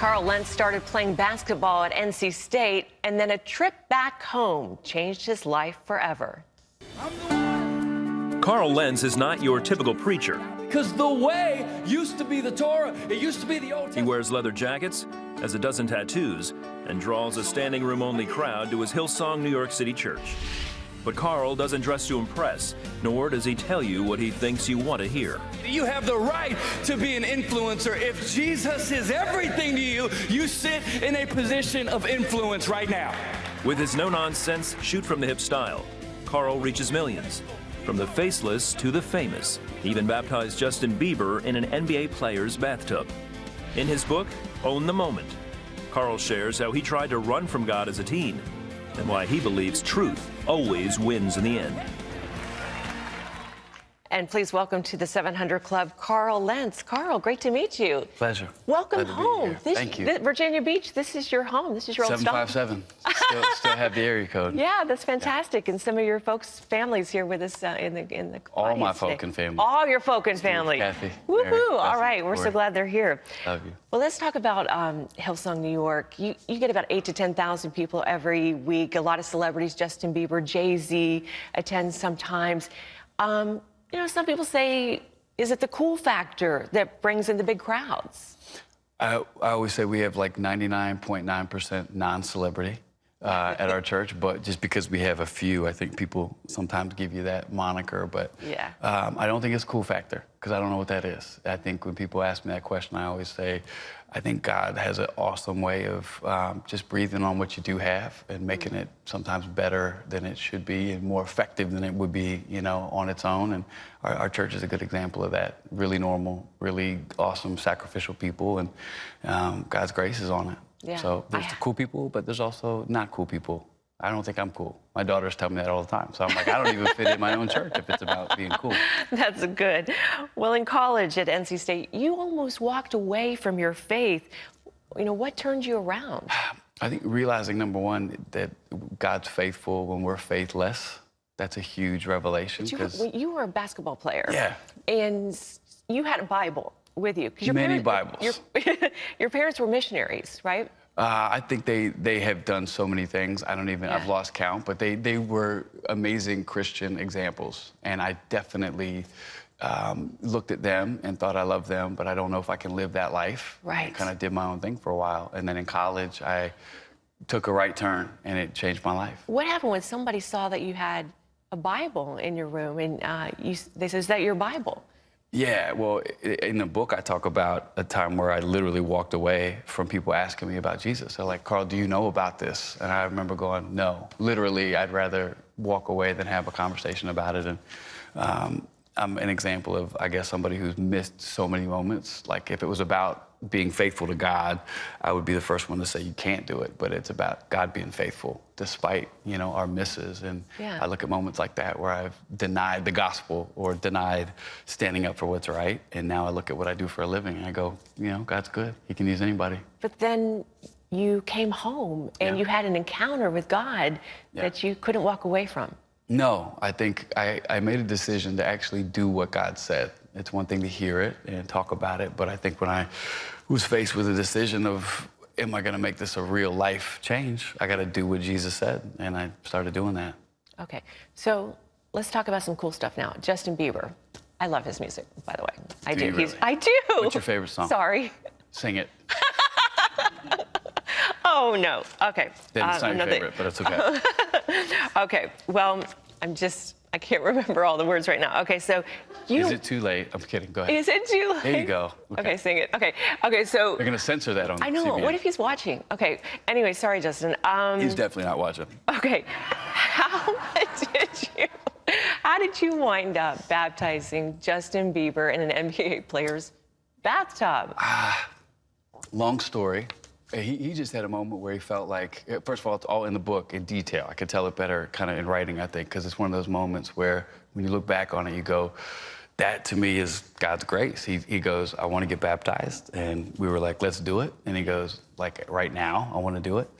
Carl Lentz started playing basketball at NC State, and then a trip back home changed his life forever. Carl Lentz is not your typical preacher. Because the way used to be the Torah, it used to be the Old Testament. He wears leather jackets, has a dozen tattoos, and draws a standing room only crowd to his Hillsong, New York City church. But Carl doesn't dress to impress, nor does he tell you what he thinks you want to hear. You have the right to be an influencer. If Jesus is everything to you, you sit in a position of influence right now. With his no-nonsense, shoot-from-the-hip style, Carl reaches millions. From the faceless to the famous, he even baptized Justin Bieber in an NBA player's bathtub. In his book, Own the Moment, Carl shares how he tried to run from God as a teen and why he believes truth always wins in the end. And please welcome to the 700 Club, Carl Lentz. Carl, great to meet you. Pleasure. Welcome Glad to be home. here. Thank you. Virginia Beach, this is your home. This is your old stop. 757. Still have the area code. Yeah, that's fantastic. And some of your folks' families here with us in the All my audience today. folk and family. All your folk and family. Kathy. Woohoo! Mary, All Betsy, right, we're so Lori. glad they're here. Love you. Well, let's talk about Hillsong, New York. You get about 8,000 to 10,000 people every week. A lot of celebrities, Justin Bieber, Jay-Z attend sometimes. You know, some people say, is it the cool factor that brings in the big crowds? I always say we have like 99.9% non-celebrity at our church, but just because we have a few, I think people sometimes give you that moniker, but Yeah. I don't think it's a cool factor, because I don't know what that is. I think when people ask me that question, I always say, I think God has an awesome way of just breathing on what you do have and making it sometimes better than it should be and more effective than it would be, you know, on its own. And our church is a good example of that. Really normal, really awesome, sacrificial people, and God's grace is on it. Yeah. So there's the cool people, but there's also not cool people. I don't think I'm cool. My daughters tell me that all the time. So I'm like, I don't even fit in my own church if it's about being cool. That's good. Well, in college at NC State, you almost walked away from your faith. You know, what turned you around? I think realizing, number one, that God's faithful when we're faithless. That's a huge revelation. You were a basketball player. Yeah. And you had a Bible with you. 'Cause Many Bibles. Your parents were missionaries, right? I think they have done so many things. I don't even, I've lost count, but they were amazing Christian examples. And I definitely looked at them and thought I loved them, but I don't know if I can live that life. Right. I kind of did my own thing for a while. And then in college, I took a right turn and it changed my life. What happened when somebody saw that you had a Bible in your room and they said, is that your Bible? Yeah, well, in the book, I talk about a time where I literally walked away from people asking me about Jesus. They're like, Carl, do you know about this? And I remember going, no. Literally, I'd rather walk away than have a conversation about it. And I'm an example of, I guess, somebody who's missed so many moments. Like, if it was about being faithful to God, I would be the first one to say you can't do it. But it's about God being faithful despite, you know, our misses. And I look at moments like that where I've denied the gospel or denied standing up for what's right. And now I look at what I do for a living and I go, you know, God's good. He can use anybody. But then you came home and you had an encounter with God that you couldn't walk away from. No, I think I made a decision to actually do what God said. It's one thing to hear it and talk about it, but I think when I was faced with a decision of, am I going to make this a real life change? I got to do what Jesus said, and I started doing that. Okay, so let's talk about some cool stuff now. Justin Bieber. I love his music, by the way. I do. Really? I do. What's your favorite song? Sorry. Sing it. Oh, no. Okay. Then it's not your favorite, but it's okay. Okay, well, I can't remember all the words right now. Okay, so Is it too late? I'm kidding. Go ahead. Is it too late? There you go. Okay, sing it. Okay, so... They're going to censor that on I know. CBS. What if he's watching? Okay, anyway, sorry, Justin. He's definitely not watching. Okay, how did you wind up baptizing Justin Bieber in an NBA player's bathtub? Long story. He just had a moment where he felt like, first of all, it's all in the book in detail. I could tell it better kind of in writing, I think, because it's one of those moments where when you look back on it, you go, that to me is God's grace. He goes, I want to get baptized. And we were like, let's do it. And he goes, like, right now, I want to do it.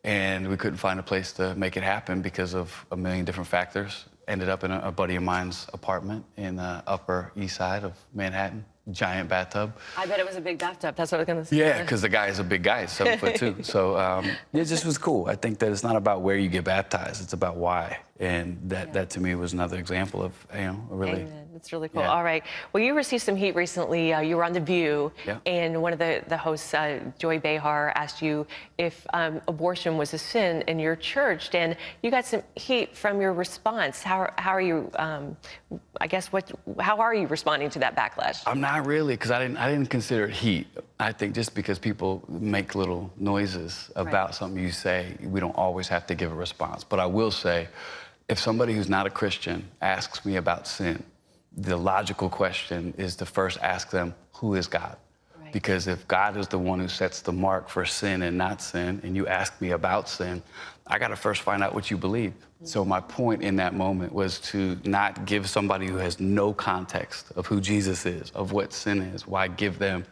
And we couldn't find a place to make it happen because of a million different factors. Ended up in a buddy of mine's apartment in the Upper East Side of Manhattan. giant bathtub. I bet it was a big bathtub. That's what I was going to say. Yeah, because the guy is a big guy, 7'2". So it just was cool. I think that it's not about where you get baptized; it's about why. And that to me was another example of a really. Amen. That's really cool. Yeah. All right. Well, you received some heat recently. You were on The View, Yeah. and one of the hosts, Joy Behar, asked you if abortion was a sin in your church, and you got some heat from your response. How are you? I guess how are you responding to that backlash? I'm not really, because I didn't consider it heat. I think just because people make little noises about something you say, we don't always have to give a response. But I will say, if somebody who's not a Christian asks me about sin, the logical question is to first ask them, who is God? Right. Because if God is the one who sets the mark for sin and not sin, and you ask me about sin, I got to first find out what you believe. Mm-hmm. So my point in that moment was to not give somebody who has no context of who Jesus is, of what sin is, why give them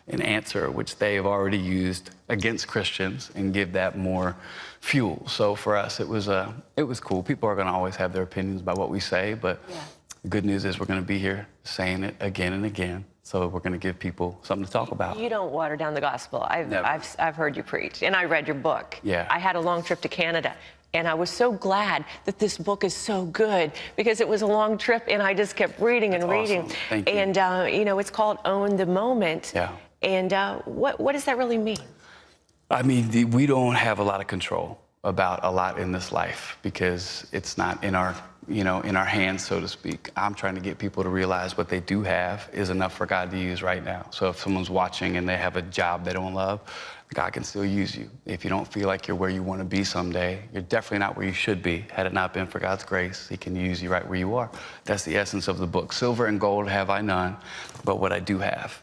an answer which they have already used against Christians and give that more fuel. So for us, it was cool. People are going to always have their opinions about what we say, but the good news is we're going to be here saying it again and again. So we're going to give people something to talk about. You don't water down the gospel. I've heard you preach, and I read your book. Yeah. I had a long trip to Canada, and I was so glad that this book is so good because it was a long trip, and I just kept reading and reading. Awesome. Thank you. And it's called Own the Moment. Yeah. And what does that really mean? I mean, we don't have a lot of control about a lot in this life because it's not in our hands, so to speak. I'm trying to get people to realize what they do have is enough for God to use right now. So if someone's watching and they have a job they don't love, God can still use you. If you don't feel like you're where you want to be someday, you're definitely not where you should be. Had it not been for God's grace, He can use you right where you are. That's the essence of the book. Silver and gold have I none, but what I do have.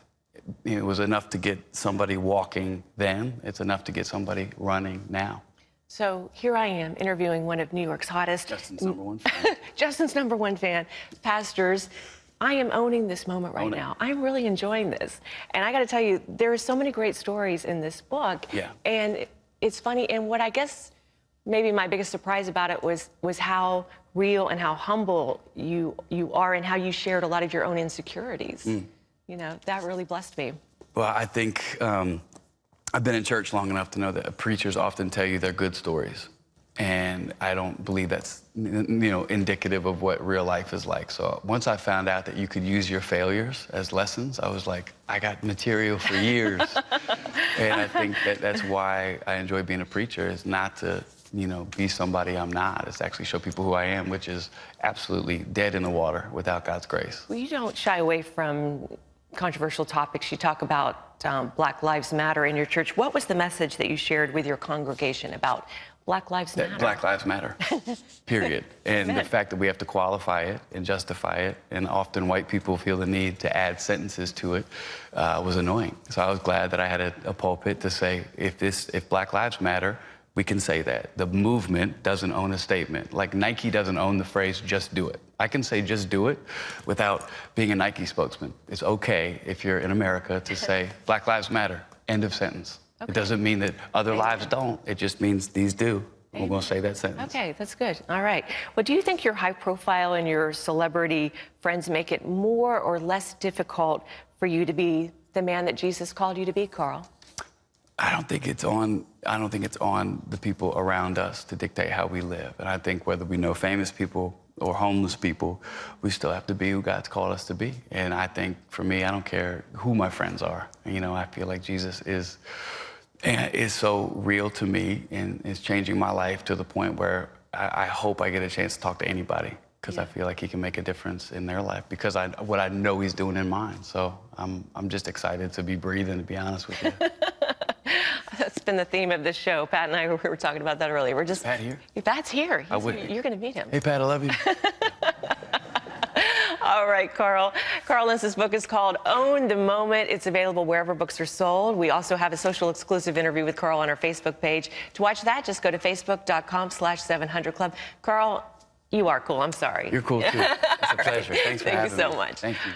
It was enough to get somebody walking then. It's enough to get somebody running now. So here I am interviewing one of New York's hottest. Justin's #1 fan. Justin's #1 fan. Pastors, I am owning this moment right now. I'm really enjoying this. And I got to tell you, there are so many great stories in this book. Yeah. And it's funny. And what I guess maybe my biggest surprise about it was how real and how humble you are and how you shared a lot of your own insecurities. That really blessed me. Well, I think I've been in church long enough to know that preachers often tell you their good stories. And I don't believe that's, indicative of what real life is like. So once I found out that you could use your failures as lessons, I was like, I got material for years. And I think that's why I enjoy being a preacher, is not to, be somebody I'm not. It's to actually show people who I am, which is absolutely dead in the water without God's grace. Well, you don't shy away from controversial topics. You talk about Black Lives Matter in your church. What was the message that you shared with your congregation about Black Lives Matter? Black Lives Matter, period. And the fact that we have to qualify it and justify it, and often white people feel the need to add sentences to it, was annoying. So I was glad that I had a pulpit to say, if Black Lives Matter, we can say that. The movement doesn't own a statement. Like Nike doesn't own the phrase, just do it. I can say just do it without being a Nike spokesman. It's okay if you're in America to say Black Lives Matter, end of sentence. Okay. It doesn't mean that other lives don't. It just means these do. We're going to say that sentence. Okay, that's good. All right. Well, do you think your high profile and your celebrity friends make it more or less difficult for you to be the man that Jesus called you to be, Carl? I don't think it's on the people around us to dictate how we live. And I think whether we know famous people or homeless people, we still have to be who God's called us to be. And I think for me, I don't care who my friends are. I feel like Jesus is so real to me and is changing my life to the point where I hope I get a chance to talk to anybody, because I feel like He can make a difference in their life because what I know He's doing in mine. So I'm just excited to be breathing, to be honest with you. That's been the theme of this show. Pat and I were talking about that earlier. Is Pat here? Pat's here. You're going to meet him. Hey, Pat, I love you. All right, Carl. Carl Lentz's book is called Own the Moment. It's available wherever books are sold. We also have a social exclusive interview with Carl on our Facebook page. To watch that, just go to facebook.com/700club. Carl, you are cool. I'm sorry. You're cool, too. It's a pleasure. Thanks for having me. Thank you so much. Thank you.